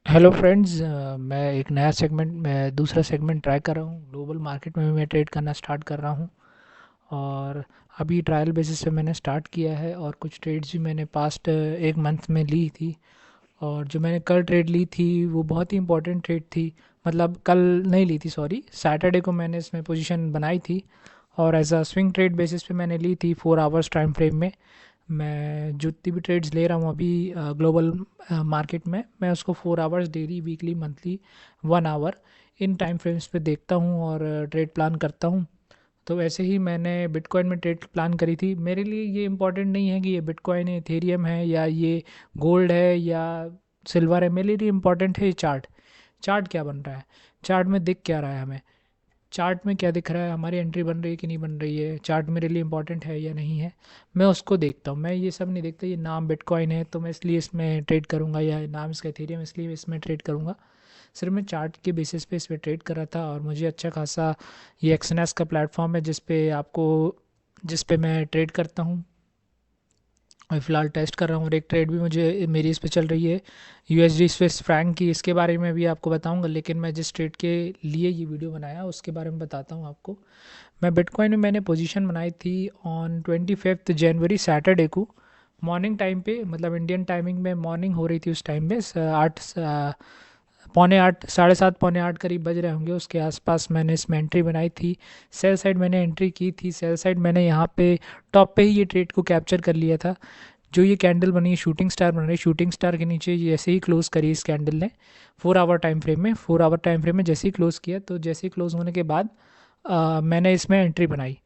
Hello friends, मैं एक नया सेगमेंट मैं दूसरा सेगमेंट ट्राई कर रहा हूँ। ग्लोबल मार्केट में भी मैं ट्रेड करना स्टार्ट कर रहा हूँ और अभी ट्रायल बेसिस पे मैंने स्टार्ट किया है और कुछ ट्रेड्स भी मैंने पास्ट एक मंथ में ली थी। और जो मैंने कल ट्रेड ली थी वो बहुत ही इंपॉर्टेंट ट्रेड थी। मतलब कल नहीं ली थी, सॉरी, सैटरडे को मैंने इसमें पोजीशन बनाई थी और as a swing trade basis पे मैंने ली थी 4 आवर्स टाइम फ्रेम में। मैं जितनी भी ट्रेड्स ले रहा हूँ अभी ग्लोबल मार्केट में, मैं उसको 4 hours daily, weekly, monthly, 1 hour in time frames पे देखता हूँ और ट्रेड प्लान करता हूँ। तो वैसे ही मैंने बिटकॉइन में ट्रेड प्लान करी थी। मेरे लिए ये इंपॉर्टेंट नहीं है कि ये बिटकॉइन है, इथेरियम है, या ये गोल्ड है या सिल्वर है। मेरे लिए इम्पॉर्टेंट है ये चार्ट। चार्ट क्या बन रहा है, चार्ट में दिख क्या रहा है हमें, चार्ट में क्या दिख रहा है, हमारी एंट्री बन रही है कि नहीं बन रही है, चार्ट मेरे लिए इंपॉर्टेंट है या नहीं है, मैं उसको देखता हूँ। मैं ये सब नहीं देखता ये नाम बिटकॉइन है तो मैं इसलिए इसमें ट्रेड करूँगा, या नाम इसका इथेरियम इसलिए इसमें ट्रेड करूँगा। सिर्फ मैं चार्ट के बेसिस पे इस पर ट्रेड कर रहा था और मुझे अच्छा खासा ये एक्सएनएस का प्लेटफॉर्म है जिस पे मैं ट्रेड करता हूँ। अभी फ़िलहाल टेस्ट कर रहा हूँ और एक ट्रेड भी मुझे मेरी इस पे चल रही है यूएसडी स्विस फ्रैंक की। इसके बारे में भी आपको बताऊंगा, लेकिन मैं जिस ट्रेड के लिए ये वीडियो बनाया उसके बारे में बताता हूँ आपको। मैं बिटकॉइन में मैंने पोजीशन बनाई थी ऑन 25 जनवरी, सैटरडे को, मॉर्निंग टाइम पे, मतलब इंडियन टाइमिंग में मॉर्निंग हो रही थी उस टाइम में। 8, 7:45, 8:30 करीब बज रहे होंगे, उसके आसपास मैंने इसमें एंट्री बनाई थी। सेल साइड मैंने एंट्री की थी, सेल साइड मैंने यहाँ पे टॉप पे ही ये ट्रेड को कैप्चर कर लिया था। जो ये कैंडल बनी है, शूटिंग स्टार बन रही है, शूटिंग स्टार के नीचे जैसे ही क्लोज करी इस कैंडल ने 4 आवर टाइम फ्रेम में, 4 आवर टाइम फ्रेम में जैसे ही क्लोज किया, तो जैसे ही क्लोज होने के बाद मैंने इसमें एंट्री बनाई।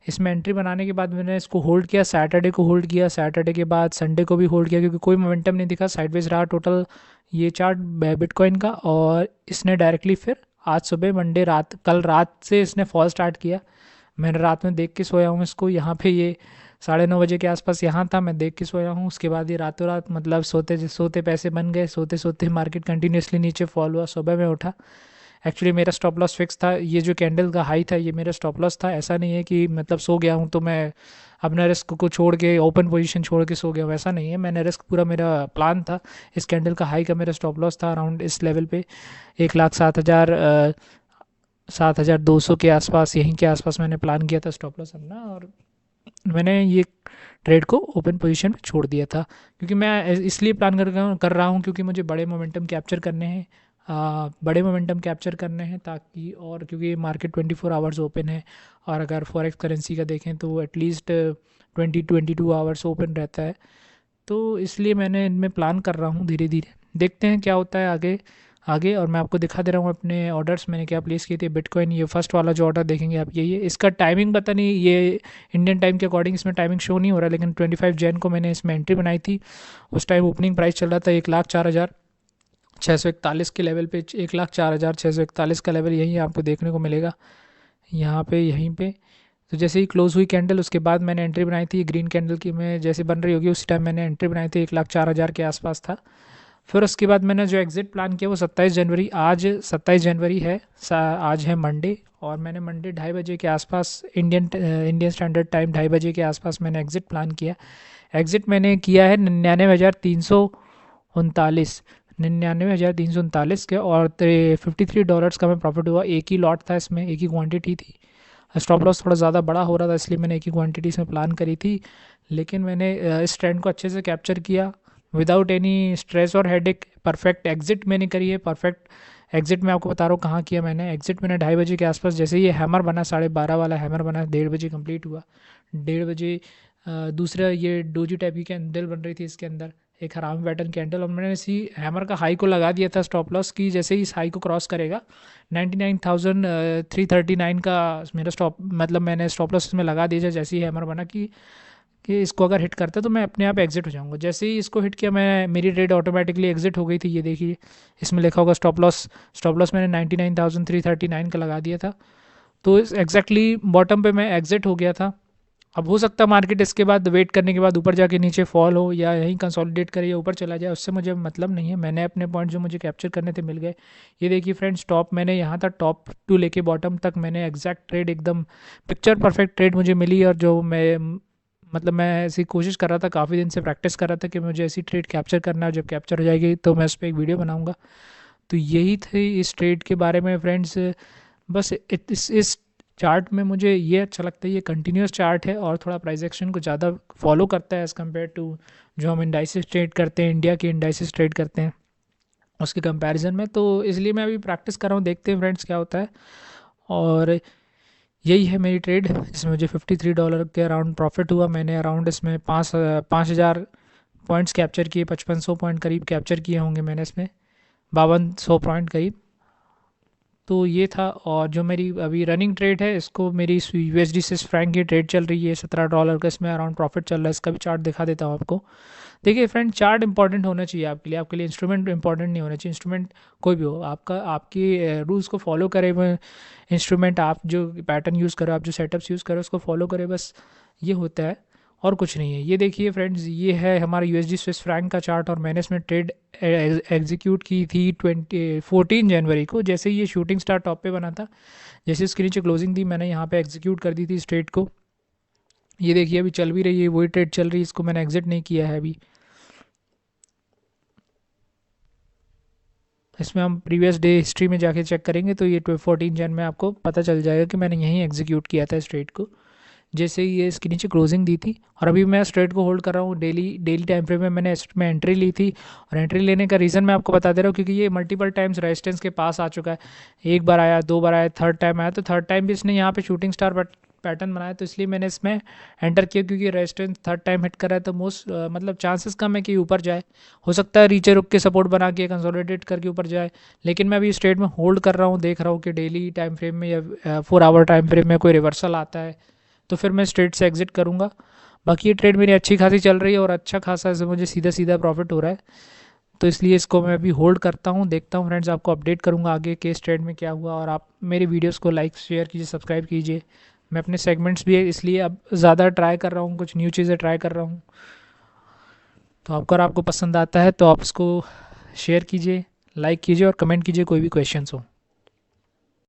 इसमें एंट्री बनाने के बाद मैंने इसको होल्ड किया, सैटरडे को होल्ड किया, सैटरडे के बाद संडे को भी होल्ड किया क्योंकि कोई मोमेंटम नहीं दिखा, साइडवेज रहा टोटल ये चार्ट बिटकॉइन का। और इसने डायरेक्टली फिर आज सुबह, मंडे रात, कल रात से इसने फॉल स्टार्ट किया। मैंने रात में देख के सोया हूँ इसको, यहाँ पे ये 9:30 बजे के आसपास यहाँ था, मैं देख के सोया हूँ। उसके बाद ये रातों रात, मतलब सोते सोते पैसे बन गए, सोते सोते मार्केट कंटिन्यूसली नीचे फॉल हुआ। सुबह में उठा, एक्चुअली मेरा स्टॉप लॉस फिक्स था, ये जो कैंडल का हाई था ये मेरा स्टॉप लॉस था। ऐसा नहीं है कि मतलब सो गया हूँ तो मैं अपना रिस्क को छोड़ के, ओपन पोजीशन छोड़ के सो गया हूँ, ऐसा नहीं है। मैंने रिस्क, पूरा मेरा प्लान था। इस कैंडल का हाई का मेरा स्टॉप लॉस था अराउंड इस लेवल पे, 1,07,000, 7,200 के आसपास, यहीं के आसपास मैंने प्लान किया था स्टॉप लॉस अपना। और मैंने ये ट्रेड को ओपन पोजीशन में छोड़ दिया था क्योंकि मैं इसलिए प्लान कर रहा हूँ क्योंकि मुझे बड़े मोमेंटम कैप्चर करने हैं। बड़े मोमेंटम कैप्चर करने हैं ताकि, और क्योंकि मार्केट 24 आवर्स ओपन है और अगर फॉरेक्स करेंसी का देखें तो एटलीस्ट 22 आवर्स ओपन रहता है। तो इसलिए मैंने इनमें प्लान कर रहा हूँ धीरे धीरे, देखते हैं क्या होता है आगे आगे। और मैं आपको दिखा दे रहा हूँ अपने ऑर्डर्स मैंने क्या प्लेस किए थे। बिटकॉइन, ये फर्स्ट वाला जो ऑर्डर देखेंगे आप, यही है। इसका टाइमिंग पता नहीं, ये इंडियन टाइम के अकॉर्डिंग इसमें टाइमिंग शो नहीं हो रहा, लेकिन 25 जन को मैंने इसमें एंट्री बनाई थी। उस टाइम ओपनिंग प्राइस चल रहा था 1,04,641 के लेवल पे, 1,04,641 का लेवल यहीं आपको देखने को मिलेगा, यहाँ पे, यहीं पे। तो जैसे ही क्लोज हुई कैंडल उसके बाद मैंने एंट्री बनाई थी ग्रीन कैंडल की, मैं जैसे बन रही होगी उस टाइम मैंने एंट्री बनाई थी, 1,04,000 के आसपास था। फिर उसके बाद मैंने जो एग्ज़िट प्लान किया वो 27 जनवरी, आज 27 जनवरी है, आज है मंडे, और मैंने मंडे 2:30 बजे के आसपास, इंडियन स्टैंडर्ड टाइम 2:30 बजे के आसपास मैंने एग्ज़िट प्लान किया। एग्ज़िट मैंने किया है 99,339, 99,339 के, और $53 का मैं प्रॉफिट हुआ। एक ही लॉट था इसमें, एक ही क्वांटिटी थी। स्टॉप लॉस थोड़ा ज़्यादा बड़ा हो रहा था इसलिए मैंने एक ही क्वांटिटी इसमें प्लान करी थी, लेकिन मैंने इस ट्रेंड को अच्छे से कैप्चर किया विदाउट एनी स्ट्रेस और हेडेक। परफेक्ट एग्जिट मैंने करी है, परफेक्ट एग्जिट मैं आपको बता रहा हूँ कहाँ किया मैंने एग्जिट। मैंने 2:30 बजे के आसपास, जैसे ये हैमर बना, 12:30 वाला हैमर बना, 1:30 बजे कंप्लीट हुआ। 1:30 बजे दूसरा ये डोजी टाइप की कैंडल बन रही थी इसके अंदर, एक हराम पैटर्न कैंडल, और मैंने इसी हैमर का हाई को लगा दिया था स्टॉप लॉस की। जैसे ही इस हाई को क्रॉस करेगा 99,339 का मेरा स्टॉप, मतलब मैंने स्टॉप लॉस इसमें लगा दिया। जैसे ही हैमर बना कि इसको अगर हिट करता है तो मैं अपने आप एग्जिट हो जाऊंगा। जैसे ही इसको हिट किया, मैं, मेरी ट्रेड ऑटोमेटिकली एग्जिट हो गई थी। ये देखिए इसमें लिखा होगा स्टॉप लॉस, स्टॉप लॉस मैंने 99,339 का लगा दिया था। तो इस एग्जैक्टली बॉटम पे मैं एग्जिट हो गया था। अब हो सकता है मार्केट इसके बाद वेट करने के बाद ऊपर जाके नीचे फॉल हो, या यहीं कंसोलिडेट करे या ऊपर चला जाए, उससे मुझे मतलब नहीं है। मैंने अपने पॉइंट जो मुझे कैप्चर करने थे मिल गए। ये देखिए फ्रेंड्स, टॉप मैंने यहाँ तक, टॉप टू लेके बॉटम तक मैंने एग्जैक्ट ट्रेड, एकदम पिक्चर परफेक्ट ट्रेड मुझे मिली, और जो मैं मतलब मैं ऐसी कोशिश कर रहा था, काफ़ी दिन से प्रैक्टिस कर रहा था कि मुझे ऐसी ट्रेड कैप्चर करना है, जब कैप्चर हो जाएगी तो मैं उस पर एक वीडियो बनाऊँगा। तो यही थे इस ट्रेड के बारे में फ्रेंड्स। बस इस चार्ट में मुझे ये अच्छा लगता है, ये कंटिन्यूस चार्ट है और थोड़ा प्राइस एक्शन को ज़्यादा फॉलो करता है एज़ कम्पेयर टू जो हम इंडाइसिस ट्रेड करते हैं, इंडिया के इंडाइसिस ट्रेड करते हैं उसके कंपैरिजन में। तो इसलिए मैं अभी प्रैक्टिस कर रहा हूँ, देखते हैं फ्रेंड्स क्या होता है। और यही है मेरी ट्रेड, इसमें मुझे $53 के अराउंड प्रॉफिट हुआ। मैंने अराउंड इसमें 5,000 पॉइंट्स कैप्चर किए, 5500 पॉइंट करीब कैप्चर किए होंगे मैंने इसमें, 5200 पॉइंट करीब। तो ये था। और जो मेरी अभी रनिंग ट्रेड है, इसको मेरी USD स्विस फ्रैंक की ट्रेड चल रही है, $17 का इसमें अराउंड प्रॉफिट चल रहा है। इसका भी चार्ट दिखा देता हूँ आपको। देखिए फ्रेंड, चार्ट इंपॉर्टेंट होना चाहिए आपके लिए इंस्ट्रूमेंट इंपॉर्टेंट नहीं होना चाहिए। इंस्ट्रूमेंट कोई भी हो, आपके रूल्स को फॉलो करे वो इंस्ट्रूमेंट, आप जो पैटर्न यूज़ करो, आप जो सेटअप्स यूज़ करो उसको फॉलो करे, बस ये होता है और कुछ नहीं है। ये देखिए फ्रेंड्स, ये है हमारा USD स्विस फ्रैंक का चार्ट और मैंने इसमें ट्रेड एग्जीक्यूट की थी 14 जनवरी को। जैसे ही ये शूटिंग स्टार टॉप पे बना था, जैसे इसके नीचे क्लोजिंग थी, मैंने यहाँ पे एग्जीक्यूट कर दी थी इस ट्रेड को। ये देखिए अभी चल भी रही है, वही ट्रेड चल रही है, इसको मैंने एग्जिट नहीं किया है अभी। इसमें हम प्रीवियस डे हिस्ट्री में जाके चेक करेंगे तो ये 14 जन में आपको पता चल जाएगा कि मैंने यहीं एग्जीक्यूट किया था इस ट्रेड को, जैसे ही ये इसके नीचे क्लोजिंग दी थी। और अभी मैं इस ट्रेड को होल्ड कर रहा हूँ। डेली टाइम फ्रेम में मैंने इसमें एंट्री ली थी, और एंट्री लेने का रीज़न मैं आपको बता दे रहा हूँ, क्योंकि ये मल्टीपल टाइम्स रेजिस्टेंस के पास आ चुका है। एक बार आया, 2 बार आया, थर्ड टाइम आया, तो थर्ड टाइम भी इसने यहाँ पे शूटिंग स्टार पैटर्न बनाया, तो इसलिए मैंने इसमें एंटर किया, क्योंकि रेजिस्टेंस थर्ड टाइम हिट कर रहा है तो मतलब चांसेस कम है कि ऊपर जाए। हो सकता है नीचे रुक के सपोर्ट बना के कंसोलिडेट करके ऊपर जाए, लेकिन मैं अभी इस ट्रेड में होल्ड कर रहा हूँ, देख रहा हूँ कि डेली टाइम फ्रेम में या 4 आवर टाइम फ्रेम में कोई रिवर्सल आता है तो फिर मैं इस ट्रेड से एग्जिट करूँगा। बाकी ये ट्रेड मेरी अच्छी खासी चल रही है और अच्छा खासा इससे मुझे सीधा सीधा प्रॉफिट हो रहा है, तो इसलिए इसको मैं अभी होल्ड करता हूँ। देखता हूँ फ्रेंड्स, आपको अपडेट करूँगा आगे के इस ट्रेड में क्या हुआ। और आप मेरे वीडियोस को लाइक शेयर कीजिए, सब्सक्राइब कीजिए। मैं अपने सेगमेंट्स भी इसलिए अब ज़्यादा ट्राई कर रहा हूँ, कुछ न्यू चीज़ें ट्राई कर रहा हूँ। तो अगर आपको पसंद आता है तो आप इसको शेयर कीजिए, लाइक कीजिए और कमेंट कीजिए कोई भी क्वेश्चंस हो।